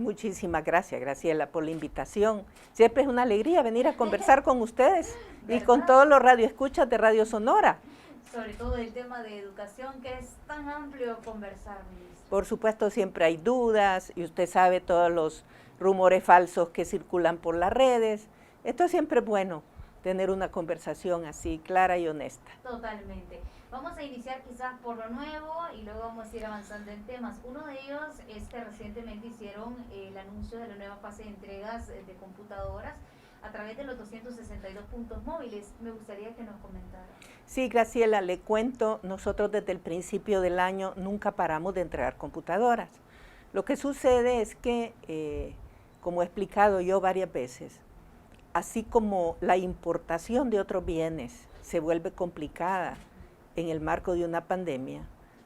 Muchísimas gracias, Graciela, por la invitación. Siempre es una alegría venir a conversar con ustedes y con todos los radioescuchas de Radio Sonora. Sobre todo el tema de educación, que es tan amplio conversar, ministra. Por supuesto, siempre hay dudas y usted sabe todos los rumores falsos que circulan por las redes. Esto siempre es bueno, tener una conversación así clara y honesta. Totalmente. Vamos a iniciar quizás por lo nuevo y luego vamos a ir avanzando en temas. Uno de ellos es que recientemente hicieron el anuncio de la nueva fase de entregas de computadoras a través de los 262 puntos móviles. Me gustaría que nos comentara. Sí, Graciela, le cuento, nosotros desde el principio del año nunca paramos de entregar computadoras. Lo que sucede es que, como he explicado yo varias veces, así como la importación de otros bienes se vuelve complicada en el marco de una pandemia,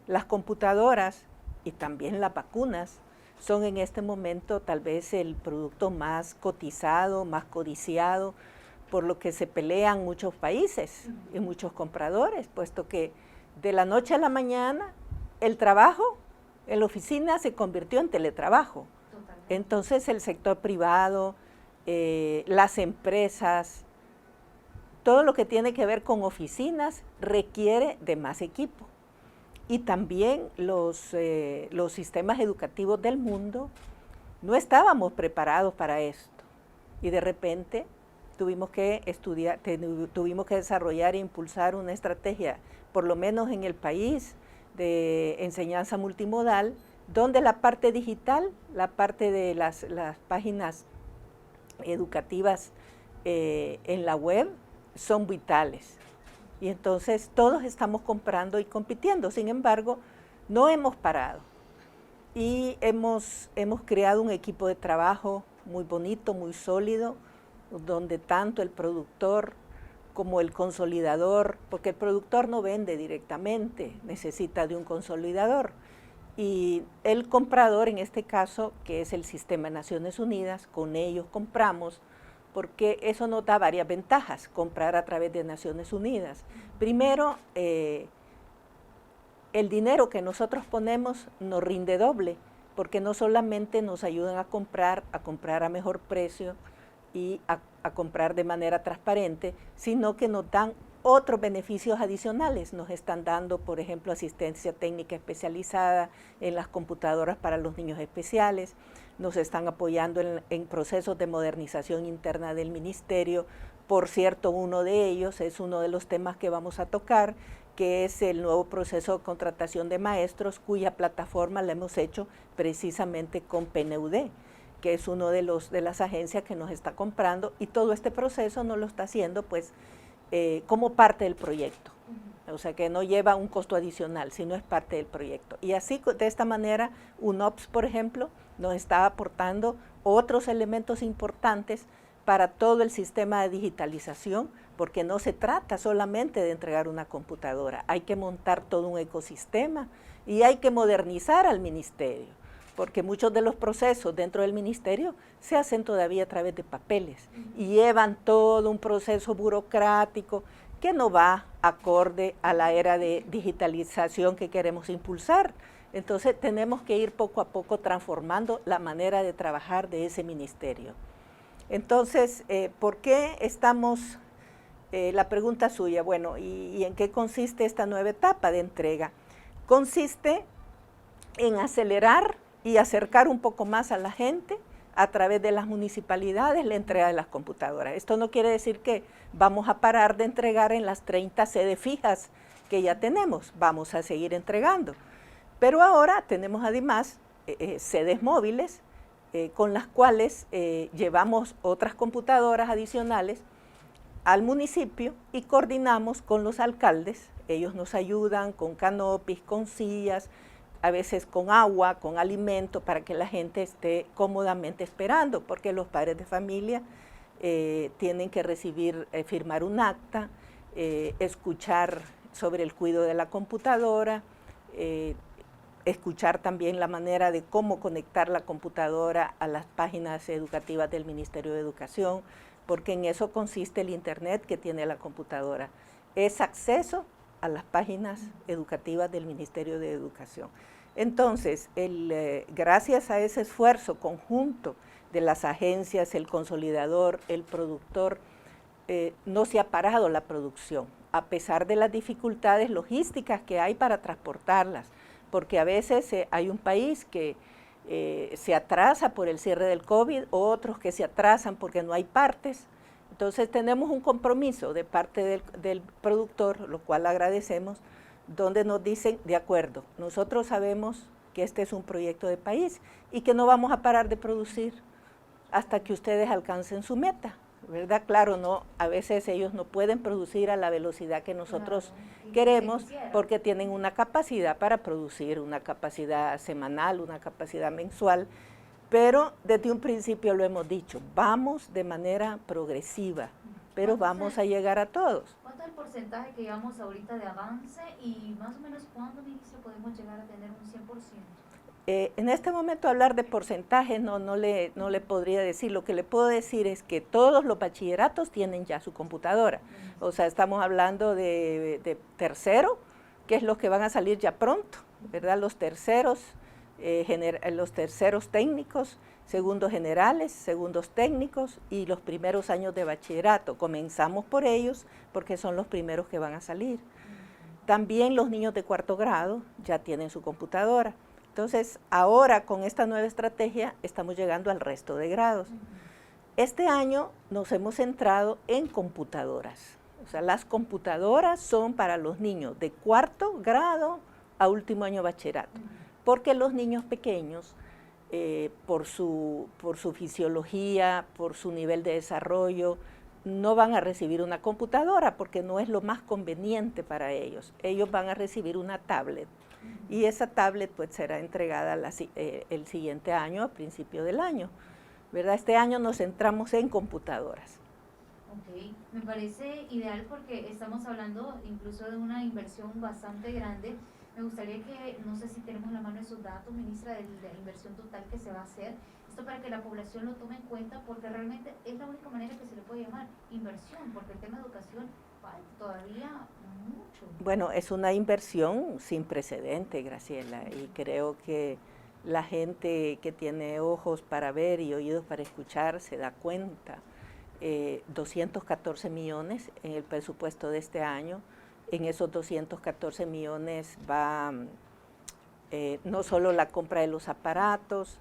las computadoras y también las vacunas son en este momento tal vez el producto más cotizado, más codiciado, por lo que se pelean muchos países y muchos compradores, puesto que de la noche a la mañana el trabajo en la oficina se convirtió en teletrabajo. Totalmente. Entonces el sector privado, las empresas, todo lo que tiene que ver con oficinas requiere de más equipo. Y también los sistemas educativos del mundo no estábamos preparados para esto. Y de repente tuvimos que desarrollar e impulsar una estrategia, por lo menos en el país, de enseñanza multimodal, donde la parte digital, la parte de las páginas educativas en la web son vitales. Y entonces todos estamos comprando y compitiendo. Sin embargo, no hemos parado. Y hemos creado un equipo de trabajo muy bonito, muy sólido, donde tanto el productor como el consolidador, porque el productor no vende directamente, necesita de un consolidador. Y el comprador, en este caso, que es el Sistema de Naciones Unidas, con ellos compramos, porque eso nos da varias ventajas, comprar a través de Naciones Unidas. Primero, el dinero que nosotros ponemos nos rinde doble, porque no solamente nos ayudan a comprar a mejor precio y a comprar de manera transparente, sino que nos dan otros beneficios adicionales. Nos están dando, por ejemplo, asistencia técnica especializada en las computadoras para los niños especiales, nos están apoyando en procesos de modernización interna del ministerio. Por cierto, uno de ellos es uno de los temas que vamos a tocar, que es el nuevo proceso de contratación de maestros, cuya plataforma la hemos hecho precisamente con PNUD, que es uno de las agencias que nos está comprando, y todo este proceso nos lo está haciendo pues como parte del proyecto. O sea que no lleva un costo adicional, sino es parte del proyecto. Y así, de esta manera, UNOPS, por ejemplo, nos está aportando otros elementos importantes para todo el sistema de digitalización, porque no se trata solamente de entregar una computadora, hay que montar todo un ecosistema y hay que modernizar al ministerio, porque muchos de los procesos dentro del ministerio se hacen todavía a través de papeles y llevan todo un proceso burocrático que no va acorde a la era de digitalización que queremos impulsar. Entonces tenemos que ir poco a poco transformando la manera de trabajar de ese ministerio. Entonces, ¿por qué estamos, la pregunta suya, bueno, ¿y en qué consiste esta nueva etapa de entrega? Consiste en acelerar y acercar un poco más a la gente a través de las municipalidades la entrega de las computadoras. Esto no quiere decir que vamos a parar de entregar en las 30 sedes fijas que ya tenemos, vamos a seguir entregando. Pero ahora tenemos además sedes móviles con las cuales llevamos otras computadoras adicionales al municipio y coordinamos con los alcaldes. Ellos nos ayudan con canopis, con sillas, a veces con agua, con alimento, para que la gente esté cómodamente esperando, porque los padres de familia tienen que firmar un acta, escuchar sobre el cuidado de la computadora, escuchar también la manera de cómo conectar la computadora a las páginas educativas del Ministerio de Educación, porque en eso consiste el internet que tiene la computadora. Es acceso a las páginas educativas del Ministerio de Educación. Entonces, gracias a ese esfuerzo conjunto de las agencias, el consolidador, el productor, no se ha parado la producción, a pesar de las dificultades logísticas que hay para transportarlas, porque a veces hay un país que se atrasa por el cierre del COVID, otros que se atrasan porque no hay partes. Entonces tenemos un compromiso de parte del productor, lo cual agradecemos, donde nos dicen, de acuerdo, nosotros sabemos que este es un proyecto de país y que no vamos a parar de producir hasta que ustedes alcancen su meta, ¿verdad? Claro, no, a veces ellos no pueden producir a la velocidad que nosotros queremos porque tienen una capacidad para producir, una capacidad semanal, una capacidad mensual, pero desde un principio lo hemos dicho, vamos de manera progresiva, pero vamos a llegar a todos. ¿Cuánto es el porcentaje que llevamos ahorita de avance y más o menos cuándo, ministro, podemos llegar a tener un 100%? En este momento hablar de porcentaje no le podría decir. Lo que le puedo decir es que todos los bachilleratos tienen ya su computadora. O sea, estamos hablando de tercero, que es los que van a salir ya pronto, ¿verdad? Los terceros técnicos, segundos generales, segundos técnicos y los primeros años de bachillerato. Comenzamos por ellos porque son los primeros que van a salir. También los niños de cuarto grado ya tienen su computadora. Entonces, ahora con esta nueva estrategia estamos llegando al resto de grados. Este año nos hemos centrado en computadoras. O sea, las computadoras son para los niños de cuarto grado a último año de bachillerato, porque los niños pequeños, por su fisiología, por su nivel de desarrollo, no van a recibir una computadora porque no es lo más conveniente para ellos. Ellos van a recibir una tablet y esa tablet pues será entregada el siguiente año, a principio del año, ¿verdad? Este año nos centramos en computadoras. Ok, me parece ideal porque estamos hablando incluso de una inversión bastante grande. Me gustaría que, no sé si tenemos la mano esos datos, ministra, de la inversión total que se va a hacer. Esto para que la población lo tome en cuenta, porque realmente es la única manera que se le puede llamar inversión, porque el tema de educación falta todavía mucho. Bueno, es una inversión sin precedente, Graciela, y creo que la gente que tiene ojos para ver y oídos para escuchar se da cuenta. 214 millones en el presupuesto de este año. En esos 214 millones va no solo la compra de los aparatos,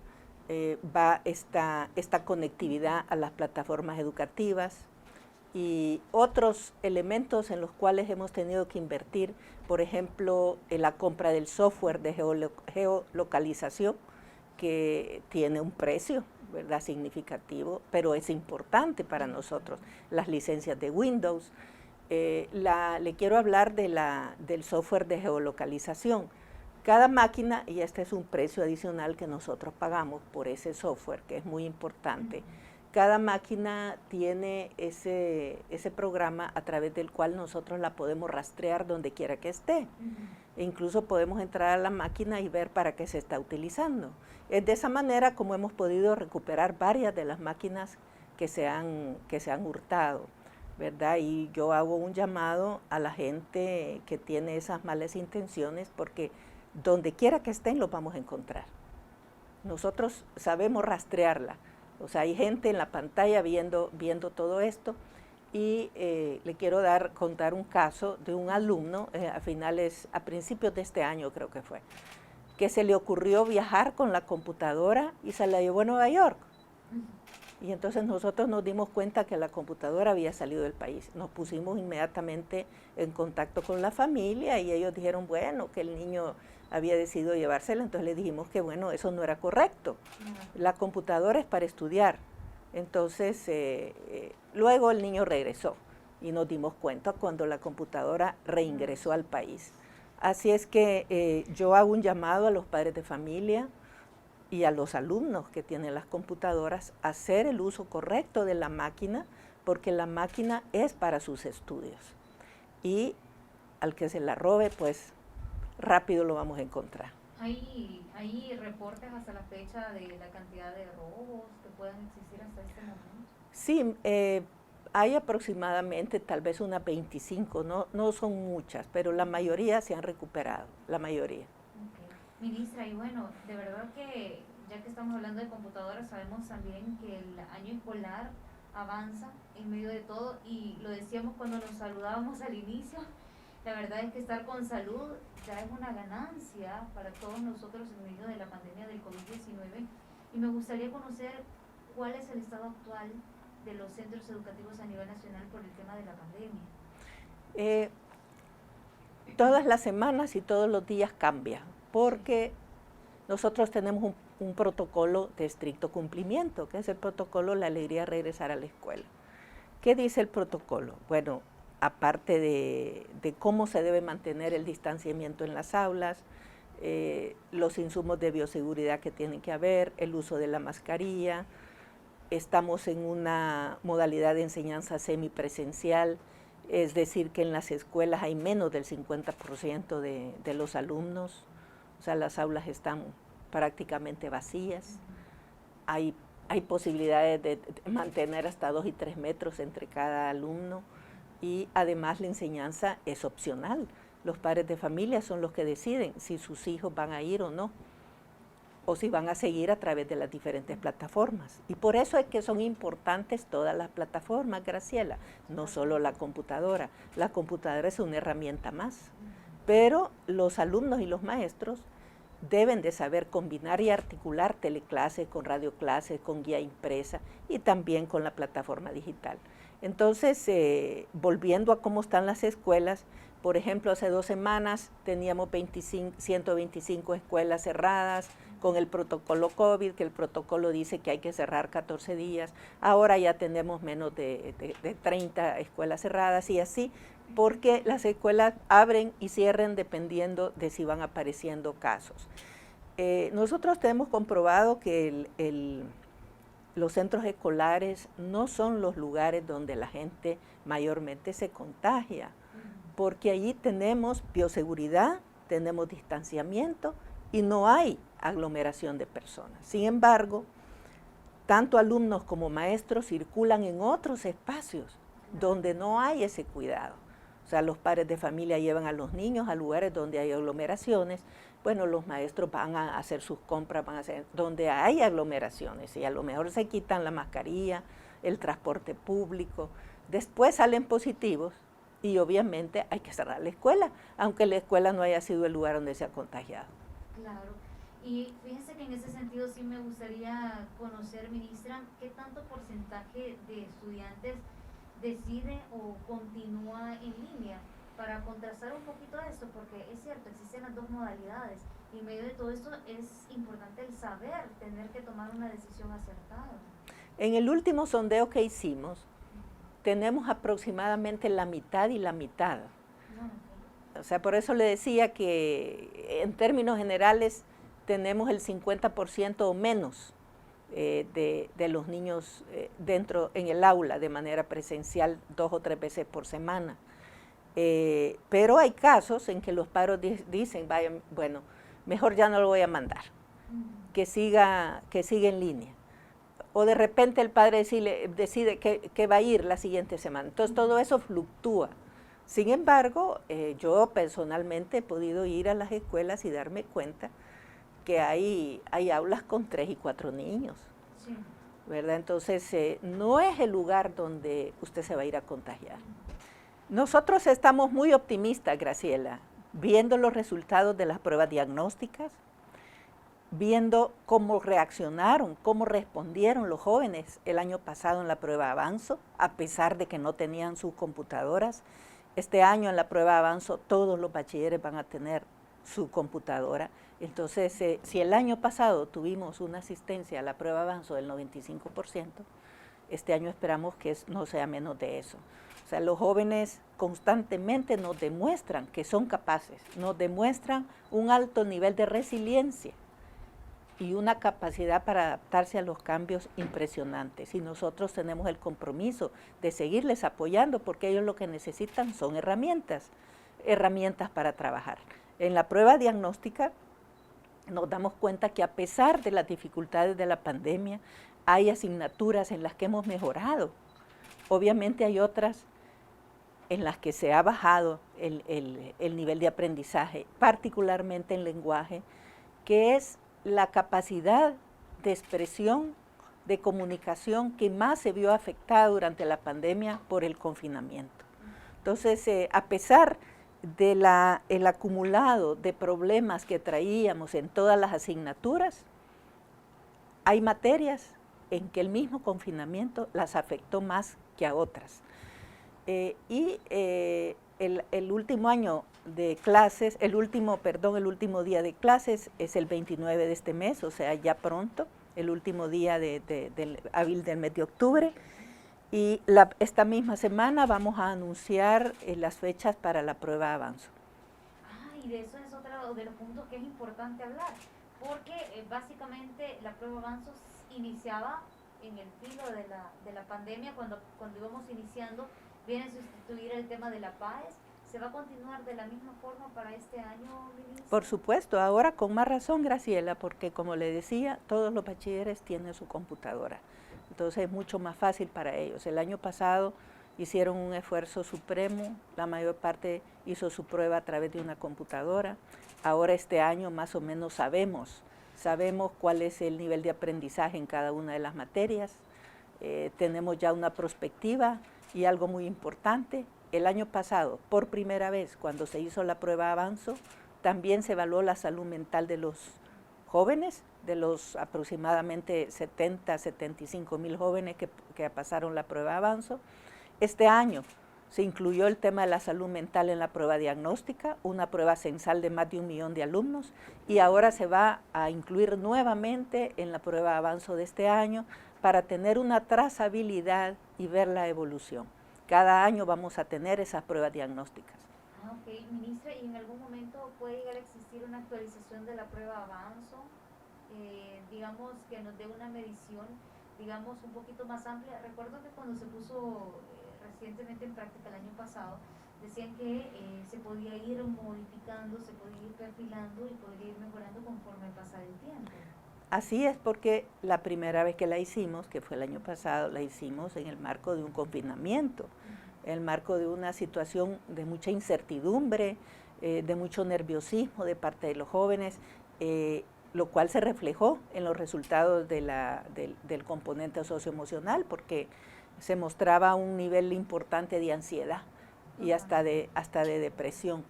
va esta conectividad a las plataformas educativas y otros elementos en los cuales hemos tenido que invertir, por ejemplo, en la compra del software de geolocalización, que tiene un precio, ¿verdad?, significativo, pero es importante para nosotros. Las licencias de Windows. Le quiero hablar del software de geolocalización. Cada máquina, y este es un precio adicional que nosotros pagamos por ese software, que es muy importante, cada máquina tiene ese programa a través del cual nosotros la podemos rastrear donde quiera que esté. E incluso podemos entrar a la máquina y ver para qué se está utilizando. Es de esa manera como hemos podido recuperar varias de las máquinas que se han hurtado, ¿verdad? Y yo hago un llamado a la gente que tiene esas malas intenciones, porque donde quiera que estén los vamos a encontrar. Nosotros sabemos rastrearla. O sea, hay gente en la pantalla viendo todo esto. Y le quiero contar un caso de un alumno a principios de este año creo que fue, que se le ocurrió viajar con la computadora y se la llevó a Nueva York. Y entonces nosotros nos dimos cuenta que la computadora había salido del país. Nos pusimos inmediatamente en contacto con la familia y ellos dijeron, bueno, que el niño había decidido llevársela. Entonces le dijimos que bueno, eso no era correcto. La computadora es para estudiar. Entonces, luego el niño regresó y nos dimos cuenta cuando la computadora reingresó al país. Así es que yo hago un llamado a los padres de familia y a los alumnos que tienen las computadoras a hacer el uso correcto de la máquina, porque la máquina es para sus estudios. Y al que se la robe, pues rápido lo vamos a encontrar. ¿Hay reportes hasta la fecha de la cantidad de robos que puedan existir hasta este momento? Sí, hay aproximadamente tal vez unas 25, no son muchas, pero la mayoría se han recuperado, la mayoría. Okay. Ministra, y bueno, de verdad que ya que estamos hablando de computadoras, sabemos también que el año escolar avanza en medio de todo y lo decíamos cuando nos saludábamos al inicio, la verdad es que estar con salud ya es una ganancia para todos nosotros en medio de la pandemia del COVID-19 y me gustaría conocer cuál es el estado actual de los centros educativos a nivel nacional por el tema de la pandemia. Todas las semanas y todos los días cambia, porque nosotros tenemos un protocolo de estricto cumplimiento, que es el protocolo La Alegría de Regresar a la Escuela. ¿Qué dice el protocolo? Bueno, aparte de cómo se debe mantener el distanciamiento en las aulas, los insumos de bioseguridad que tienen que haber, el uso de la mascarilla, estamos en una modalidad de enseñanza semipresencial, es decir, que en las escuelas hay menos del 50% de los alumnos, o sea, las aulas están prácticamente vacías, hay posibilidades de mantener hasta 2 y 3 metros entre cada alumno y además la enseñanza es opcional. Los padres de familia son los que deciden si sus hijos van a ir o no, o si van a seguir a través de las diferentes plataformas. Y por eso es que son importantes todas las plataformas, Graciela, no solo la computadora. La computadora es una herramienta más, pero los alumnos y los maestros deben de saber combinar y articular teleclases con radioclases, con guía impresa y también con la plataforma digital. Entonces, volviendo a cómo están las escuelas, por ejemplo, hace 2 semanas teníamos 125 escuelas cerradas con el protocolo COVID, que el protocolo dice que hay que cerrar 14 días. Ahora ya tenemos menos de 30 escuelas cerradas y así, porque las escuelas abren y cierran dependiendo de si van apareciendo casos. Nosotros tenemos comprobado que los centros escolares no son los lugares donde la gente mayormente se contagia, porque allí tenemos bioseguridad, tenemos distanciamiento y no hay aglomeración de personas. Sin embargo, tanto alumnos como maestros circulan en otros espacios donde no hay ese cuidado. O sea, los padres de familia llevan a los niños a lugares donde hay aglomeraciones. Bueno, los maestros van a hacer sus compras, van a hacer donde hay aglomeraciones y a lo mejor se quitan la mascarilla, el transporte público. Después salen positivos y obviamente hay que cerrar la escuela, aunque la escuela no haya sido el lugar donde se ha contagiado. Claro. Y fíjense que en ese sentido sí me gustaría conocer, ministra, qué tanto porcentaje de estudiantes decide o continúa en línea para contrastar un poquito esto, porque es cierto, existen las dos modalidades y en medio de todo esto es importante el saber, tener que tomar una decisión acertada. En el último sondeo que hicimos, tenemos aproximadamente la mitad y la mitad. O sea, por eso le decía que en términos generales tenemos el 50% o menos de los niños dentro en el aula de manera presencial 2 o 3 veces por semana. Pero hay casos en que los padres dicen, vaya, bueno, mejor ya no lo voy a mandar, que siga en línea. O de repente el padre decide que va a ir la siguiente semana. Entonces todo eso fluctúa. Sin embargo, yo personalmente he podido ir a las escuelas y darme cuenta que hay aulas con 3 y 4 niños, sí, ¿verdad? Entonces, no es el lugar donde usted se va a ir a contagiar. Nosotros estamos muy optimistas, Graciela, viendo los resultados de las pruebas diagnósticas, viendo cómo reaccionaron, cómo respondieron los jóvenes el año pasado en la prueba Avanzo, a pesar de que no tenían sus computadoras. Este año en la prueba Avanzo todos los bachilleres van a tener su computadora. Entonces, si el año pasado tuvimos una asistencia a la prueba Avanzo del 95%, este año esperamos que no sea menos de eso. O sea, los jóvenes constantemente nos demuestran que son capaces, nos demuestran un alto nivel de resiliencia y una capacidad para adaptarse a los cambios impresionantes. Y nosotros tenemos el compromiso de seguirles apoyando porque ellos lo que necesitan son herramientas para trabajar. En la prueba diagnóstica nos damos cuenta que a pesar de las dificultades de la pandemia, hay asignaturas en las que hemos mejorado. Obviamente hay otras en las que se ha bajado el nivel de aprendizaje, particularmente en lenguaje, que es la capacidad de expresión, de comunicación que más se vio afectada durante la pandemia por el confinamiento. Entonces, a pesar del acumulado de problemas que traíamos en todas las asignaturas, hay materias en que el mismo confinamiento las afectó más que a otras. El último año de clases, el último día de clases es el 29 de este mes, o sea, ya pronto, el último día del hábil del mes de octubre. Y esta misma semana vamos a anunciar las fechas para la prueba Avanzo. Y de eso es otro de los puntos que es importante hablar, porque básicamente la prueba Avanzo iniciaba en el filo de la pandemia, cuando íbamos iniciando, viene a sustituir el tema de la PAES. ¿Se va a continuar de la misma forma para este año, ministra? Por supuesto, ahora con más razón, Graciela, porque como le decía, todos los bachilleres tienen su computadora. Entonces es mucho más fácil para ellos. El año pasado hicieron un esfuerzo supremo, la mayor parte hizo su prueba a través de una computadora. Ahora este año más o menos sabemos cuál es el nivel de aprendizaje en cada una de las materias. Tenemos ya una perspectiva y algo muy importante. El año pasado, por primera vez, cuando se hizo la prueba Avanzo, también se evaluó la salud mental de los jóvenes, de los aproximadamente 75,000 jóvenes que pasaron la prueba Avanzo. Este año se incluyó el tema de la salud mental en la prueba diagnóstica, una prueba censal de más de 1 millón de alumnos, y ahora se va a incluir nuevamente en la prueba Avanzo de este año para tener una trazabilidad y ver la evolución. Cada año vamos a tener esas pruebas diagnósticas. Ok, ministra, ¿y en algún momento puede llegar a existir una actualización de la prueba Avanzo? Digamos, que nos dé una medición, digamos, un poquito más amplia. Recuerdo que cuando se puso recientemente en práctica el año pasado, decían que se podía ir modificando, se podía ir perfilando y podría ir mejorando conforme pasara el tiempo. Así es, porque la primera vez que la hicimos, que fue el año pasado, la hicimos en el marco de un confinamiento, en el marco de una situación de mucha incertidumbre, de mucho nerviosismo de parte de los jóvenes, lo cual se reflejó en los resultados del componente socioemocional, porque se mostraba un nivel importante de ansiedad y hasta de depresión.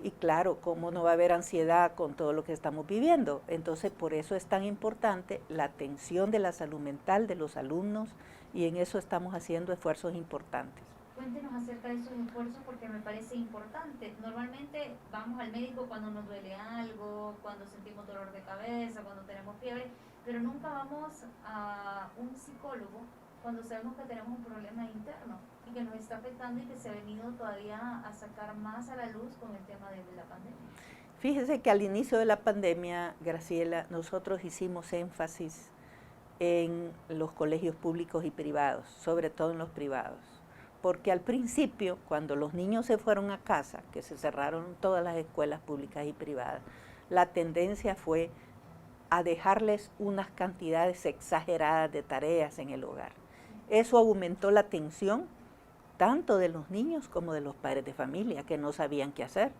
Y claro, ¿cómo no va a haber ansiedad con todo lo que estamos viviendo? Entonces, por eso es tan importante la atención de la salud mental de los alumnos, y en eso estamos haciendo esfuerzos importantes. Cuéntenos acerca de esos esfuerzos, porque me parece importante. Normalmente vamos al médico cuando nos duele algo, cuando sentimos dolor de cabeza, cuando tenemos fiebre, pero nunca vamos a un psicólogo cuando sabemos que tenemos un problema interno y que nos está afectando y que se ha venido todavía a sacar más a la luz con el tema de la pandemia. Fíjese que al inicio de la pandemia, Graciela, nosotros hicimos énfasis en los colegios públicos y privados, sobre todo en los privados, porque al principio, cuando los niños se fueron a casa, que se cerraron todas las escuelas públicas y privadas, la tendencia fue a dejarles unas cantidades exageradas de tareas en el hogar. Eso aumentó la tensión tanto de los niños como de los padres de familia, que no sabían qué hacer,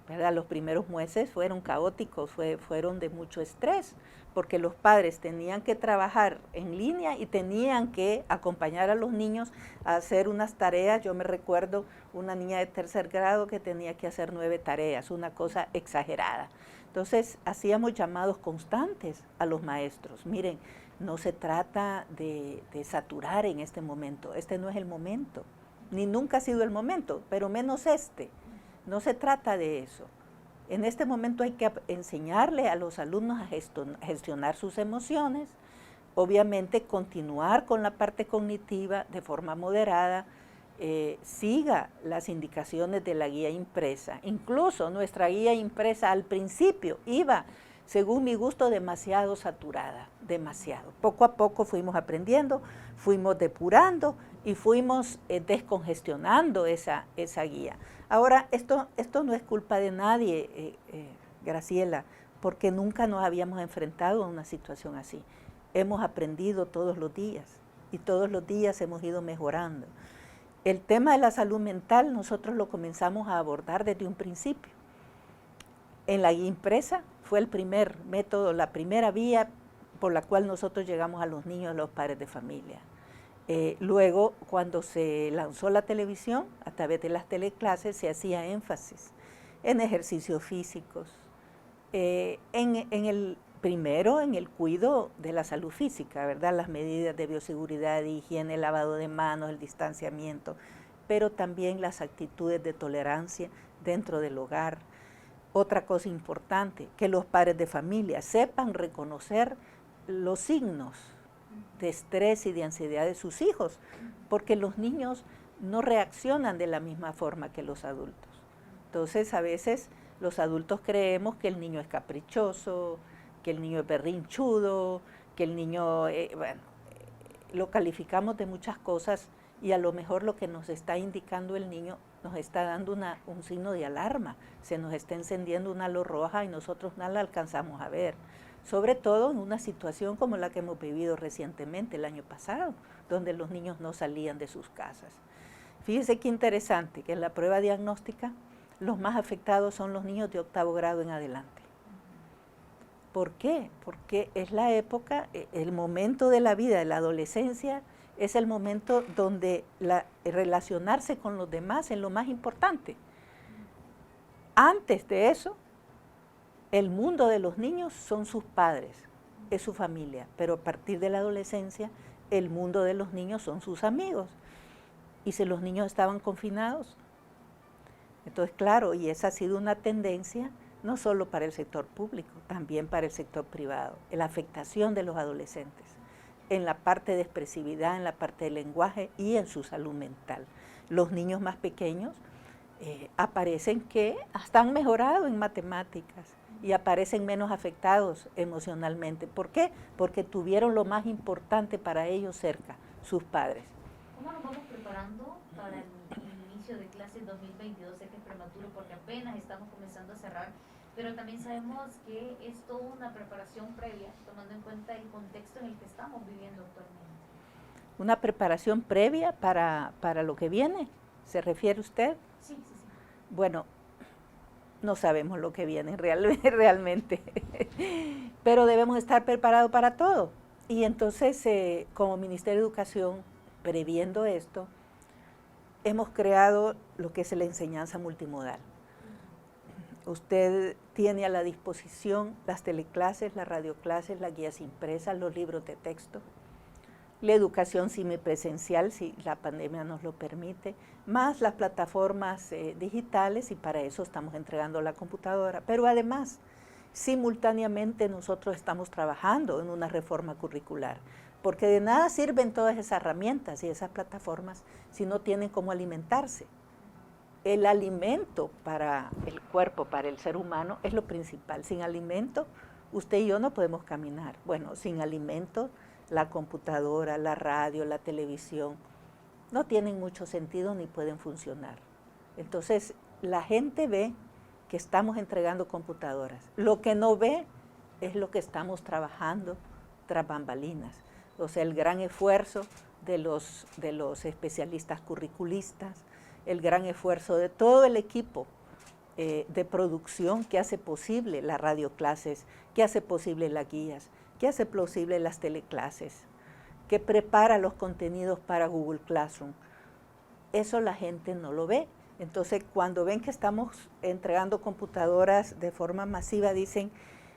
¿verdad? Los primeros meses fueron caóticos, fueron de mucho estrés, porque los padres tenían que trabajar en línea y tenían que acompañar a los niños a hacer unas tareas. Yo me recuerdo una niña de 3er grado que tenía que hacer 9 tareas, una cosa exagerada. Entonces, hacíamos llamados constantes a los maestros. Miren, no se trata de saturar en este momento, este no es el momento, ni nunca ha sido el momento, pero menos este. No se trata de eso. En este momento hay que enseñarle a los alumnos a gestionar sus emociones, obviamente continuar con la parte cognitiva de forma moderada, siga las indicaciones de la guía impresa. Incluso nuestra guía impresa al principio iba, según mi gusto, demasiado saturada, demasiado. Poco a poco fuimos aprendiendo, fuimos depurando y fuimos descongestionando esa guía. Ahora, esto no es culpa de nadie, Graciela, porque nunca nos habíamos enfrentado a una situación así. Hemos aprendido todos los días y todos los días hemos ido mejorando. El tema de la salud mental nosotros lo comenzamos a abordar desde un principio. En la guía impresa fue el primer método, la primera vía por la cual nosotros llegamos a los niños, a los padres de familia. Luego, cuando se lanzó la televisión, a través de las teleclases se hacía énfasis en ejercicios físicos, primero en el cuidado de la salud física, ¿verdad? Las medidas de bioseguridad, de higiene, el lavado de manos, el distanciamiento, pero también las actitudes de tolerancia dentro del hogar. Otra cosa importante, que los padres de familia sepan reconocer los signos de estrés y de ansiedad de sus hijos, porque los niños no reaccionan de la misma forma que los adultos. Entonces, a veces los adultos creemos que el niño es caprichoso, que el niño es berrinchudo, que el niño, lo calificamos de muchas cosas y a lo mejor lo que nos está indicando el niño nos está dando un signo de alarma, se nos está encendiendo una luz roja y nosotros no la alcanzamos a ver. Sobre todo en una situación como la que hemos vivido recientemente el año pasado, donde los niños no salían de sus casas. Fíjense qué interesante, que en la prueba diagnóstica los más afectados son los niños de 8º grado en adelante. ¿Por qué? Porque es la época, el momento de la vida de la adolescencia, es el momento donde relacionarse con los demás es lo más importante. Antes de eso, el mundo de los niños son sus padres, es su familia, pero a partir de la adolescencia, el mundo de los niños son sus amigos. Y si los niños estaban confinados, entonces claro, y esa ha sido una tendencia no solo para el sector público, también para el sector privado, la afectación de los adolescentes en la parte de expresividad, en la parte del lenguaje y en su salud mental. Los niños más pequeños aparecen que hasta han mejorado en matemáticas y aparecen menos afectados emocionalmente. ¿Por qué? Porque tuvieron lo más importante para ellos cerca, sus padres. ¿Cómo nos vamos preparando para el inicio de clases 2022? Sé que es prematuro porque apenas estamos comenzando a cerrar, pero también sabemos que es toda una preparación previa, tomando en cuenta el contexto en el que estamos viviendo actualmente. ¿Una preparación previa para lo que viene? ¿Se refiere usted? Sí. Bueno, no sabemos lo que viene realmente, pero debemos estar preparados para todo. Y entonces, como Ministerio de Educación, previendo esto, hemos creado lo que es la enseñanza multimodal. Usted tiene a la disposición las teleclases, las radioclases, las guías impresas, los libros de texto, la educación semipresencial, si la pandemia nos lo permite, más las plataformas digitales, y para eso estamos entregando la computadora. Pero además, simultáneamente nosotros estamos trabajando en una reforma curricular, porque de nada sirven todas esas herramientas y esas plataformas si no tienen cómo alimentarse. El alimento para el cuerpo, para el ser humano, es lo principal. Sin alimento, usted y yo no podemos caminar. Bueno, sin alimento, la computadora, la radio, la televisión, no tienen mucho sentido ni pueden funcionar. Entonces, la gente ve que estamos entregando computadoras. Lo que no ve es lo que estamos trabajando tras bambalinas. O sea, el gran esfuerzo de los especialistas curriculistas, el gran esfuerzo de todo el equipo de producción que hace posible las radioclases, que hace posible las guías, que hace posible las teleclases, que prepara los contenidos para Google Classroom. Eso la gente no lo ve. Entonces, cuando ven que estamos entregando computadoras de forma masiva,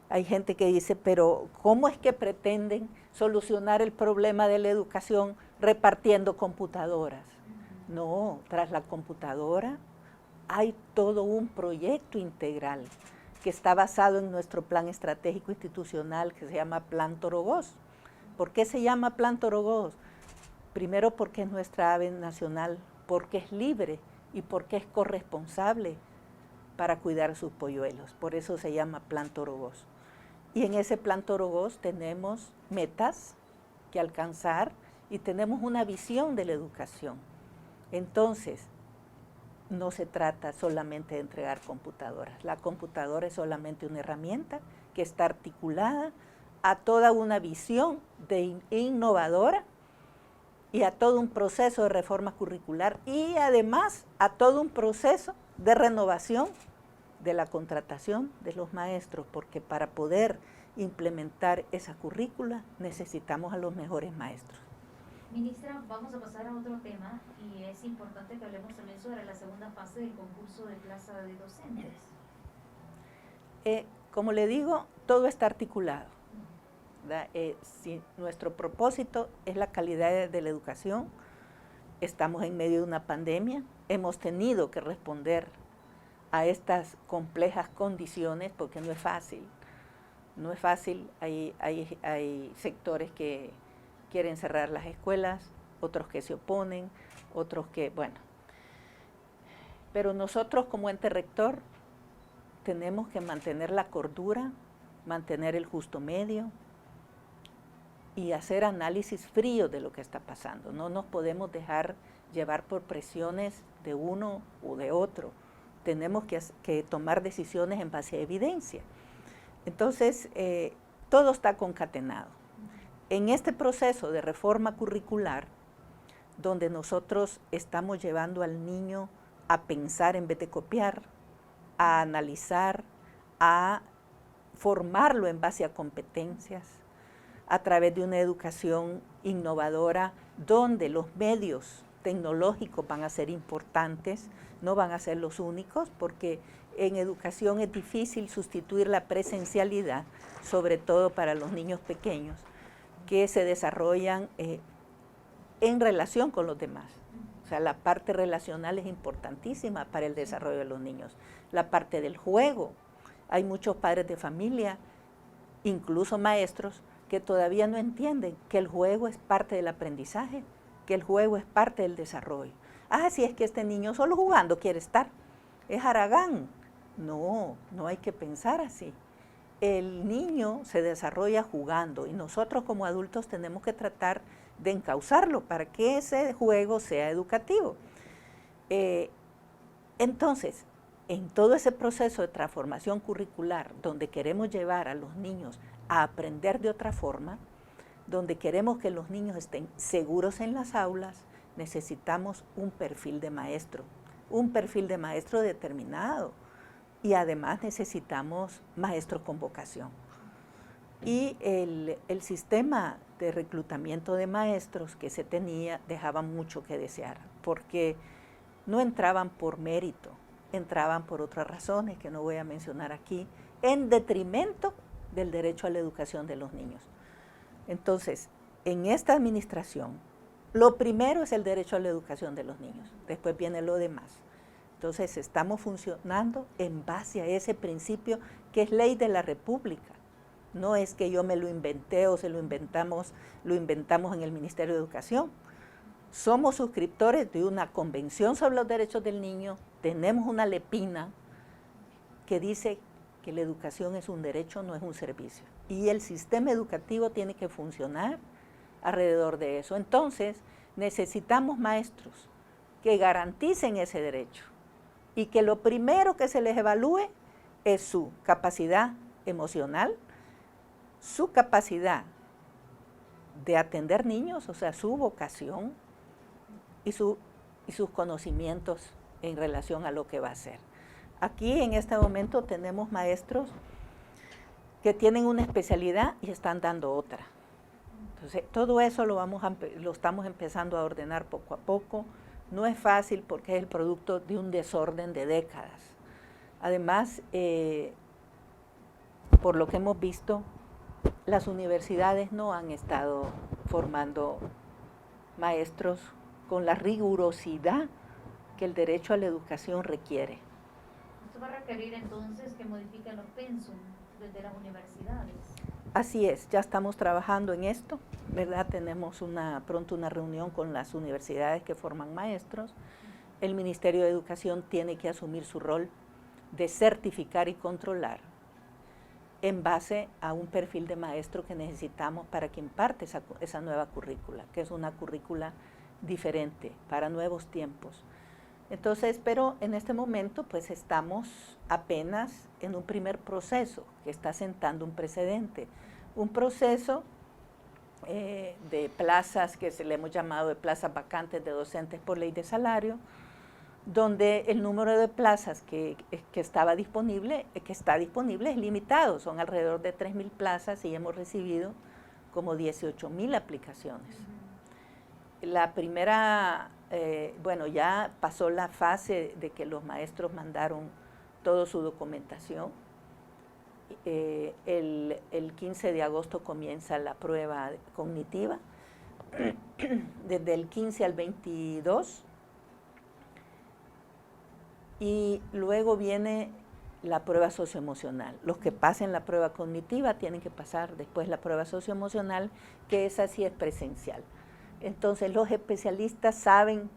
hay gente que dice, pero ¿cómo es que pretenden solucionar el problema de la educación repartiendo computadoras? No, tras la computadora hay todo un proyecto integral que está basado en nuestro plan estratégico institucional que se llama Plan Torogós. ¿Por qué se llama Plan Torogós? Primero porque es nuestra ave nacional, porque es libre y porque es corresponsable para cuidar sus polluelos. Por eso se llama Plan Torogós. Y en ese Plan Torogós tenemos metas que alcanzar y tenemos una visión de la educación. Entonces, no se trata solamente de entregar computadoras. La computadora es solamente una herramienta que está articulada a toda una visión innovadora y a todo un proceso de reforma curricular y además a todo un proceso de renovación de la contratación de los maestros, porque para poder implementar esa currícula necesitamos a los mejores maestros. Ministra, vamos a pasar a otro tema y es importante que hablemos también sobre la segunda fase del concurso de plaza de docentes. Como le digo, todo está articulado. Si nuestro propósito es la calidad de la educación, estamos en medio de una pandemia, hemos tenido que responder a estas complejas condiciones porque no es fácil. No es fácil, hay sectores que quieren cerrar las escuelas, otros que se oponen, otros que, bueno. Pero nosotros como ente rector tenemos que mantener la cordura, mantener el justo medio y hacer análisis frío de lo que está pasando. No nos podemos dejar llevar por presiones de uno u de otro. Tenemos que tomar decisiones en base a evidencia. Entonces, todo está concatenado. En este proceso de reforma curricular, donde nosotros estamos llevando al niño a pensar en vez de copiar, a analizar, a formarlo en base a competencias, a través de una educación innovadora, donde los medios tecnológicos van a ser importantes, no van a ser los únicos, porque en educación es difícil sustituir la presencialidad, sobre todo para los niños pequeños, que se desarrollan en relación con los demás. O sea, la parte relacional es importantísima para el desarrollo de los niños. La parte del juego. Hay muchos padres de familia, incluso maestros, que todavía no entienden que el juego es parte del aprendizaje, que el juego es parte del desarrollo. Si es que este niño solo jugando quiere estar, es haragán. No, no hay que pensar así. El niño se desarrolla jugando y nosotros como adultos tenemos que tratar de encauzarlo para que ese juego sea educativo. Entonces, en todo ese proceso de transformación curricular, donde queremos llevar a los niños a aprender de otra forma, donde queremos que los niños estén seguros en las aulas, necesitamos un perfil de maestro determinado, y además necesitamos maestros con vocación. Y el sistema de reclutamiento de maestros que se tenía dejaba mucho que desear, porque no entraban por mérito, entraban por otras razones que no voy a mencionar aquí, en detrimento del derecho a la educación de los niños. Entonces, en esta administración, lo primero es el derecho a la educación de los niños, después viene lo demás. Entonces, estamos funcionando en base a ese principio que es ley de la República. No es que yo me lo inventé o se lo inventamos en el Ministerio de Educación. Somos suscriptores de una convención sobre los derechos del niño, tenemos una lepina que dice que la educación es un derecho, no es un servicio. Y el sistema educativo tiene que funcionar alrededor de eso. Entonces, necesitamos maestros que garanticen ese derecho y que lo primero que se les evalúe es su capacidad emocional, su capacidad de atender niños, o sea, su vocación y sus conocimientos en relación a lo que va a hacer. Aquí en este momento tenemos maestros que tienen una especialidad y están dando otra. Entonces, todo eso lo estamos empezando a ordenar poco a poco. No es fácil porque es el producto de un desorden de décadas. Además, por lo que hemos visto, las universidades no han estado formando maestros con la rigurosidad que el derecho a la educación requiere. ¿Esto va a requerir entonces que modifiquen los pensum desde las universidades? Así es, ya estamos trabajando en esto, ¿verdad? Tenemos pronto una reunión con las universidades que forman maestros. El Ministerio de Educación tiene que asumir su rol de certificar y controlar en base a un perfil de maestro que necesitamos para que imparte esa nueva currícula, que es una currícula diferente para nuevos tiempos. Entonces, pero en este momento pues estamos apenas en un primer proceso que está sentando un precedente, un proceso de plazas que se le hemos llamado de plazas vacantes de docentes por ley de salario, donde el número de plazas que está disponible es limitado, son alrededor de 3.000 plazas y hemos recibido como 18.000 aplicaciones. La primera, bueno, ya pasó la fase de que los maestros mandaron toda su documentación. El 15 de agosto comienza la prueba cognitiva, desde el 15 al 22, y luego viene la prueba socioemocional. Los que pasen la prueba cognitiva tienen que pasar después la prueba socioemocional, que esa sí es presencial. Entonces los especialistas saben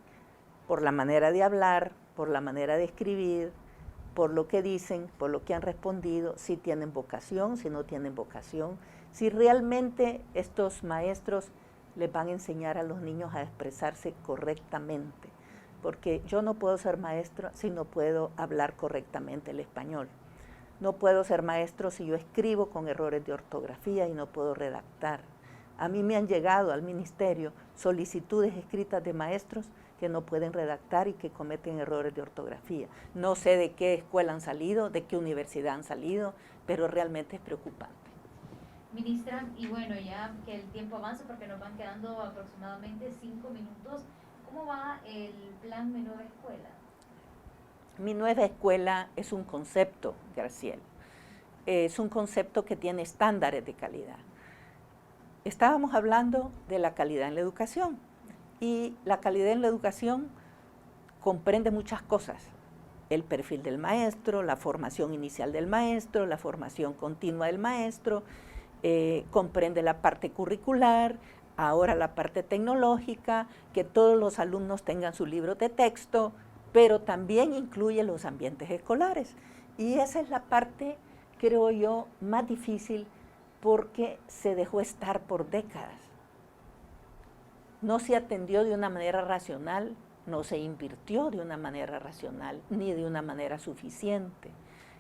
por la manera de hablar, por la manera de escribir, por lo que dicen, por lo que han respondido, si tienen vocación, si no tienen vocación, si realmente estos maestros les van a enseñar a los niños a expresarse correctamente. Porque yo no puedo ser maestro si no puedo hablar correctamente el español. No puedo ser maestro si yo escribo con errores de ortografía y no puedo redactar. A mí me han llegado al ministerio solicitudes escritas de maestros que no pueden redactar y que cometen errores de ortografía. No sé de qué escuela han salido, de qué universidad han salido, pero realmente es preocupante. Ministra, y bueno, ya que el tiempo avanza porque nos van quedando aproximadamente 5 minutos, ¿cómo va el plan Mi Nueva Escuela? Mi Nueva Escuela es un concepto, Graciela. Es un concepto que tiene estándares de calidad. Estábamos hablando de la calidad en la educación, y la calidad en la educación comprende muchas cosas. El perfil del maestro, la formación inicial del maestro, la formación continua del maestro, comprende la parte curricular, ahora la parte tecnológica, que todos los alumnos tengan su libro de texto, pero también incluye los ambientes escolares. Y esa es la parte, creo yo, más difícil, porque se dejó estar por décadas. No se atendió de una manera racional, no se invirtió de una manera racional, ni de una manera suficiente.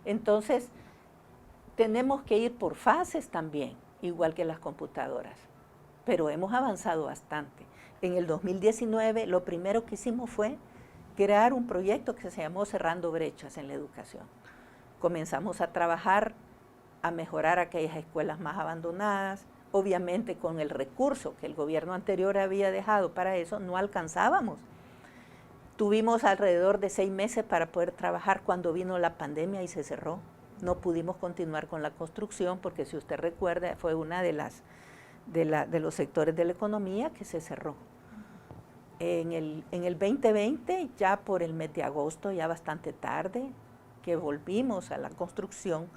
Entonces, tenemos que ir por fases también, igual que las computadoras, pero hemos avanzado bastante. En el 2019, lo primero que hicimos fue crear un proyecto que se llamó Cerrando Brechas en la Educación. Comenzamos a trabajar a mejorar aquellas escuelas más abandonadas. Obviamente con el recurso que el gobierno anterior había dejado para eso, no alcanzábamos. Tuvimos alrededor de 6 meses para poder trabajar cuando vino la pandemia y se cerró. No pudimos continuar con la construcción porque, si usted recuerda, fue una de los sectores de la economía que se cerró. En el 2020, ya por el mes de agosto, ya bastante tarde, que volvimos a la construcción,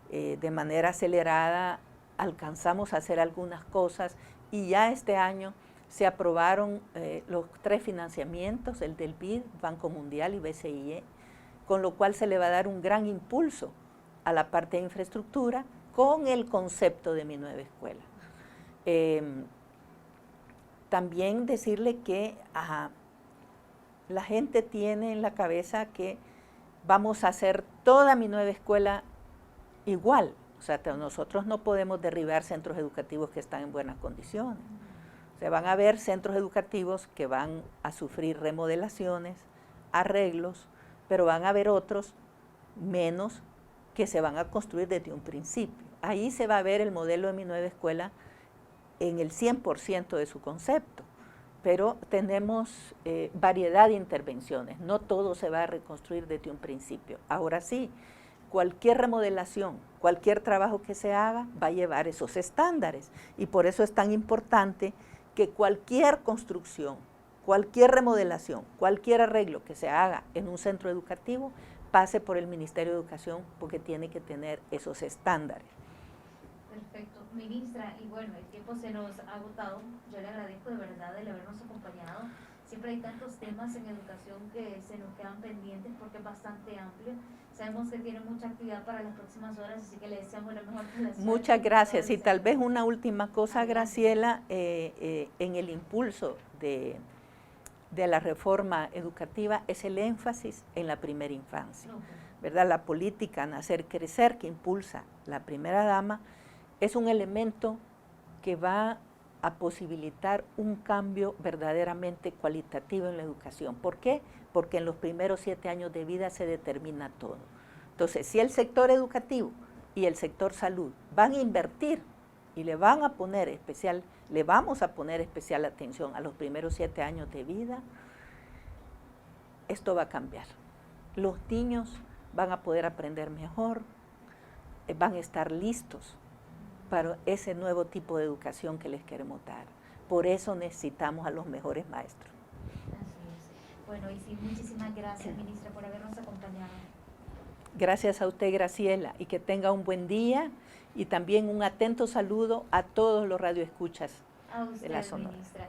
de manera acelerada, alcanzamos a hacer algunas cosas, y ya este año se aprobaron los 3 financiamientos, el del BID, Banco Mundial y BCIE, con lo cual se le va a dar un gran impulso a la parte de infraestructura con el concepto de Mi Nueva Escuela. También decirle que la gente tiene en la cabeza que vamos a hacer toda Mi Nueva Escuela igual. O sea, nosotros no podemos derribar centros educativos que están en buenas condiciones. O sea, van a haber centros educativos que van a sufrir remodelaciones, arreglos, pero van a haber otros menos que se van a construir desde un principio. Ahí se va a ver el modelo de Mi Nueva Escuela en el 100% de su concepto, pero tenemos variedad de intervenciones, no todo se va a reconstruir desde un principio. Ahora sí, cualquier remodelación, cualquier trabajo que se haga va a llevar esos estándares, y por eso es tan importante que cualquier construcción, cualquier remodelación, cualquier arreglo que se haga en un centro educativo pase por el Ministerio de Educación, porque tiene que tener esos estándares. Perfecto. Ministra, y bueno, el tiempo se nos ha agotado. Yo le agradezco de verdad el habernos acompañado. Siempre hay tantos temas en educación que se nos quedan pendientes porque es bastante amplio. Sabemos que tiene mucha actividad para las próximas horas, así que le deseamos lo mejor. Muchas gracias. Y tal vez una última cosa, Graciela, en el impulso de la reforma educativa es el énfasis en la primera infancia. ¿Verdad? La política Nacer Crecer, que impulsa la primera dama, es un elemento que va a posibilitar un cambio verdaderamente cualitativo en la educación. ¿Por qué? Porque en los primeros 7 años de vida se determina todo. Entonces, si el sector educativo y el sector salud van a invertir y le vamos a poner especial atención a los primeros 7 años de vida, esto va a cambiar. Los niños van a poder aprender mejor, van a estar listos para ese nuevo tipo de educación que les queremos dar. Por eso necesitamos a los mejores maestros. Así es. Bueno, y sí, muchísimas gracias, ministra, por habernos acompañado. Gracias a usted, Graciela, y que tenga un buen día y también un atento saludo a todos los radioescuchas A usted, de la Sonora. ministra.